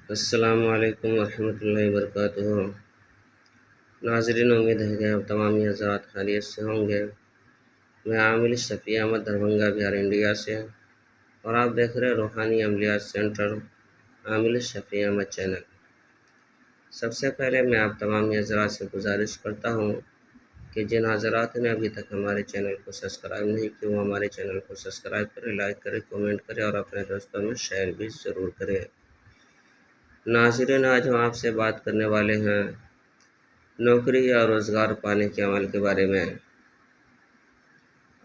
السلام علیکم ورحمۃ اللہ وبرکاتہ۔ ناظرین، امید ہے کہ آپ تمام حضرات خیریت سے ہوں گے۔ میں عامل شفیع احمد دربھنگہ بہار انڈیا سے، اور آپ دیکھ رہے روحانی عملیات سینٹر عامل شفیع احمد چینل۔ سب سے پہلے میں آپ تمام حضرات سے گزارش کرتا ہوں کہ جن حضرات نے ابھی تک ہمارے چینل کو سبسکرائب نہیں کیا وہ ہمارے چینل کو سبسکرائب کرے، لائک کرے، کمنٹ کرے اور اپنے دوستوں میں شیئر بھی ضرور کرے۔ ناظرین، آج ہم آپ سے بات کرنے والے ہیں نوکری یا روزگار پانے کے عمل کے بارے میں۔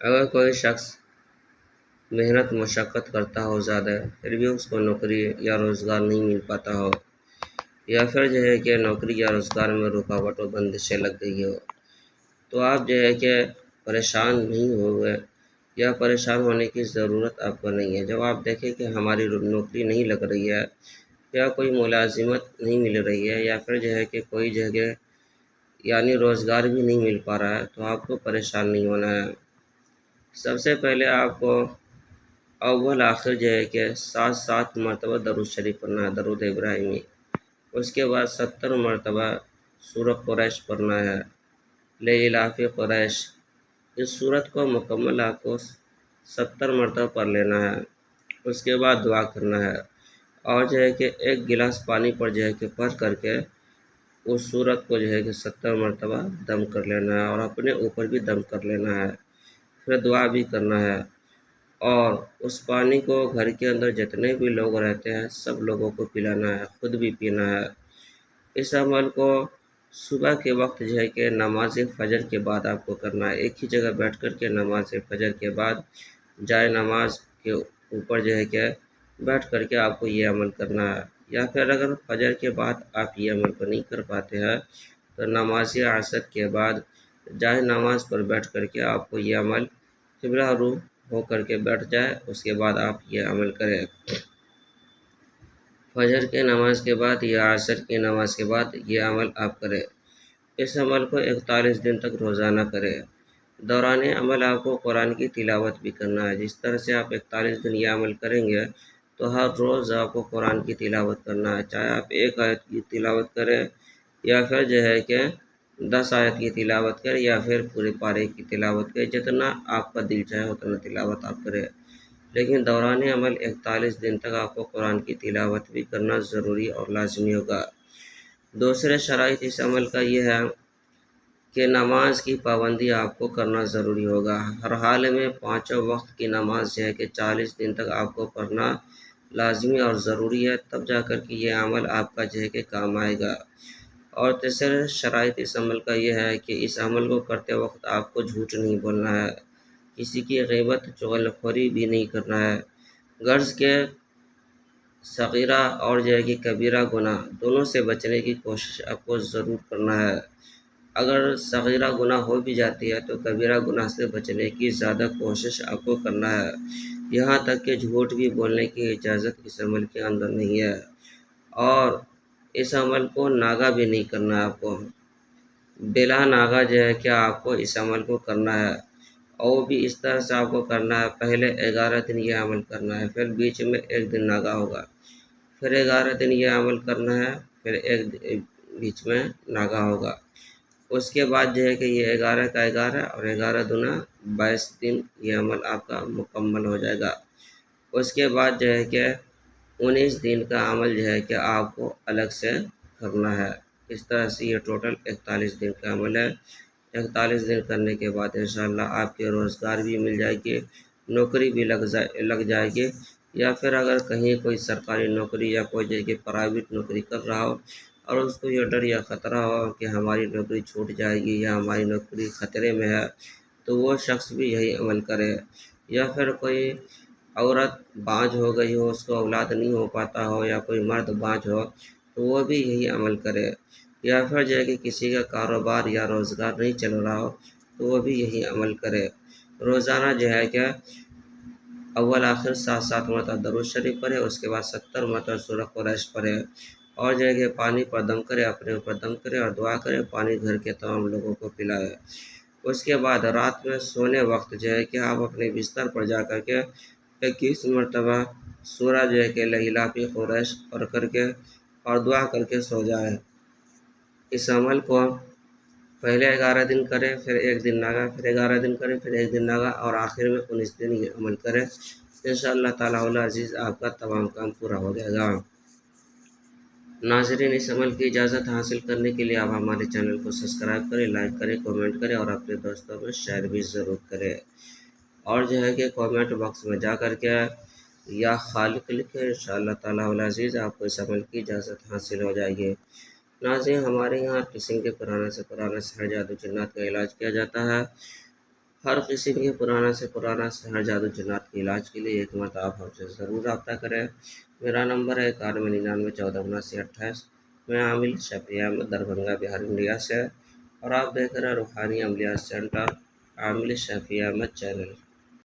اگر کوئی شخص محنت مشقت کرتا ہو زیادہ، پھر بھی اس کو نوکری یا روزگار نہیں مل پاتا ہو، یا پھر کہ نوکری یا روزگار میں رکاوٹ و بندشیں لگ گئی ہو، تو آپ کہ پریشان نہیں ہوئے، یا پریشان ہونے کی ضرورت آپ کو نہیں ہے۔ جب آپ دیکھیں کہ ہماری نوکری نہیں لگ رہی ہے، یا کوئی ملازمت نہیں مل رہی ہے، یا پھر کہ کوئی جگہ یعنی روزگار بھی نہیں مل پا رہا ہے، تو آپ کو پریشان نہیں ہونا ہے۔ سب سے پہلے آپ کو اول آخر کہ 7 مرتبہ درود شریف پڑھنا ہے، درود ابراہیمی۔ اس کے بعد 70 مرتبہ سورۃ قریش پڑھنا ہے، لإلاف قریش۔ اس سورت کو مکمل آپ کو 70 مرتبہ پڑھ لینا ہے۔ اس کے بعد دعا کرنا ہے، اور کہ ایک گلاس پانی پر کہ پڑھ کر کے اس سورت کو کہ 70 مرتبہ دم کر لینا ہے، اور اپنے اوپر بھی دم کر لینا ہے۔ پھر دعا بھی کرنا ہے، اور اس پانی کو گھر کے اندر جتنے بھی لوگ رہتے ہیں سب لوگوں کو پلانا ہے، خود بھی پینا ہے۔ اس عمل کو صبح کے وقت کہ نماز فجر کے بعد آپ کو کرنا ہے۔ ایک ہی جگہ بیٹھ کر کے نماز فجر کے بعد جائے نماز کے اوپر کہ بیٹھ کر کے آپ کو یہ عمل کرنا ہے۔ یا پھر اگر فجر کے بعد آپ یہ عمل کو نہیں کر پاتے ہیں تو نماز عصر کے بعد جائے نماز پر بیٹھ کر کے آپ کو یہ عمل قبلہ رو ہو کر کے بیٹھ جائے، اس کے بعد آپ یہ عمل کریں۔ فجر کے نماز کے بعد یا عصر کی نماز کے بعد یہ عمل آپ کریں۔ اس عمل کو 41 دن تک روزانہ کریں۔ دوران عمل آپ کو قرآن کی تلاوت بھی کرنا ہے۔ جس طرح سے آپ 41 دن یہ عمل کریں گے تو ہر روز آپ کو قرآن کی تلاوت کرنا ہے، چاہے آپ 1 آیت کی تلاوت کریں، یا پھر کہ 10 آیت کی تلاوت کریں، یا پھر پورے پارے کی تلاوت کریں۔ جتنا آپ کا دل چاہے اتنا تلاوت آپ کریں، لیکن دوران عمل 41 دن تک آپ کو قرآن کی تلاوت بھی کرنا ضروری اور لازمی ہوگا۔ دوسرے شرائط اس عمل کا یہ ہے کہ نماز کی پابندی آپ کو کرنا ضروری ہوگا۔ ہر حال میں 5 وقت کی نماز کہ 40 دن تک آپ کو پڑھنا لازمی اور ضروری ہے، تب جا کر کے یہ عمل آپ کا کہ کام آئے گا۔ اور تیسرے شرائط اس عمل کا یہ ہے کہ اس عمل کو کرتے وقت آپ کو جھوٹ نہیں بولنا ہے، کسی کی غیبت چغل خوری بھی نہیں کرنا ہے۔ غرض کے صغیرہ اور کہ کبیرہ گناہ دونوں سے بچنے کی کوشش آپ کو ضرور کرنا ہے۔ اگر صغیرہ گناہ ہو بھی جاتی ہے تو کبیرہ گناہ سے بچنے کی زیادہ کوشش آپ کو کرنا ہے۔ یہاں تک کہ جھوٹ بھی بولنے کی اجازت اس عمل کے اندر نہیں ہے، اور اس عمل کو ناغہ بھی نہیں کرنا ہے۔ آپ کو بلا ناغہ کہ آپ کو اس عمل کو کرنا ہے، اور وہ بھی اس طرح سے آپ کو کرنا ہے۔ پہلے 11 دن یہ عمل کرنا ہے، پھر بیچ میں 1 دن ناغہ ہوگا، پھر 11 دن یہ عمل کرنا ہے، پھر ایک بیچ میں ناغہ ہوگا۔ اس کے بعد کہ یہ 11 کا 11 اور 11 دونا 22 دن یہ عمل آپ کا مکمل ہو جائے گا۔ اس کے بعد کہ 19 دن کا عمل کہ آپ کو الگ سے کرنا ہے۔ اس طرح سے یہ ٹوٹل 41 دن کا عمل ہے۔ 41 دن کرنے کے بعد انشاءاللہ آپ کے روزگار بھی مل جائے گی، نوکری بھی لگ جائے گی، یا پھر اگر کہیں کوئی سرکاری نوکری یا کوئی کہ پرائیویٹ نوکری کر رہا ہو اور اس کو یہ ڈر یا خطرہ ہو کہ ہماری نوکری چھوٹ جائے گی یا ہماری نوکری خطرے میں ہے، تو وہ شخص بھی یہی عمل کرے۔ یا پھر کوئی عورت بانجھ ہو گئی ہو، اس کو اولاد نہیں ہو پاتا ہو، یا کوئی مرد بانجھ ہو تو وہ بھی یہی عمل کرے۔ یا پھر کہ کسی کا کاروبار یا روزگار نہیں چل رہا ہو تو وہ بھی یہی عمل کرے۔ روزانہ کہ اول آخر 7 مرتبہ درود شریف پڑھے، اس کے بعد 70 مرتبہ سورۃ قریش پڑھے، اور کہ پانی پر دم کرے، اپنے اوپر دم کرے اور دعا کرے، پانی گھر کے تمام لوگوں کو پلائے۔ اس کے بعد رات میں سونے وقت کہ آپ اپنے بستر پر جا کر کے 21 مرتبہ سورہ کہ لإلاف قریش پڑھ کر کے اور دعا کر کے سو جائے۔ اس عمل کو پہلے 11 دن کرے، پھر 1 دن ناگا، پھر 11 دن کرے، پھر 1 دن ناگا، اور آخر میں 19 دن یہ عمل کرے۔ انشاءاللہ تعالیٰ العزیز آپ کا تمام کام پورا ہو جائے گا۔ ناظرین، اس عمل کی اجازت حاصل کرنے کے لیے آپ ہمارے چینل کو سبسکرائب کریں، لائک کریں، کامنٹ کریں اور اپنے دوستوں میں شیئر بھی ضرور کریں۔ اور جو ہے کہ کامنٹ باکس میں جا کر کے یا خالق لکھیں، انشاءاللہ تعالیٰ العزیز آپ کو اس عمل کی اجازت حاصل ہو جائے گی۔ ناظرین، ہمارے یہاں قسم کے پرانا سے پرانا سحر جادو جنات کا علاج کیا جاتا ہے۔ ہر قسم کے پرانا سے پرانا سحر جادو جنات کے علاج کے لیے ایک مرتبہ آپ ہم سے ضرور رابطہ کریں۔ میرا نمبر ہے 9199147928۔ میں عامل شفیع احمد، دربھنگہ، بہار، انڈیا سے، اور آپ دیکھ رہے ہیں روحانی عملیات سینٹر عامل شفیع احمد چینل۔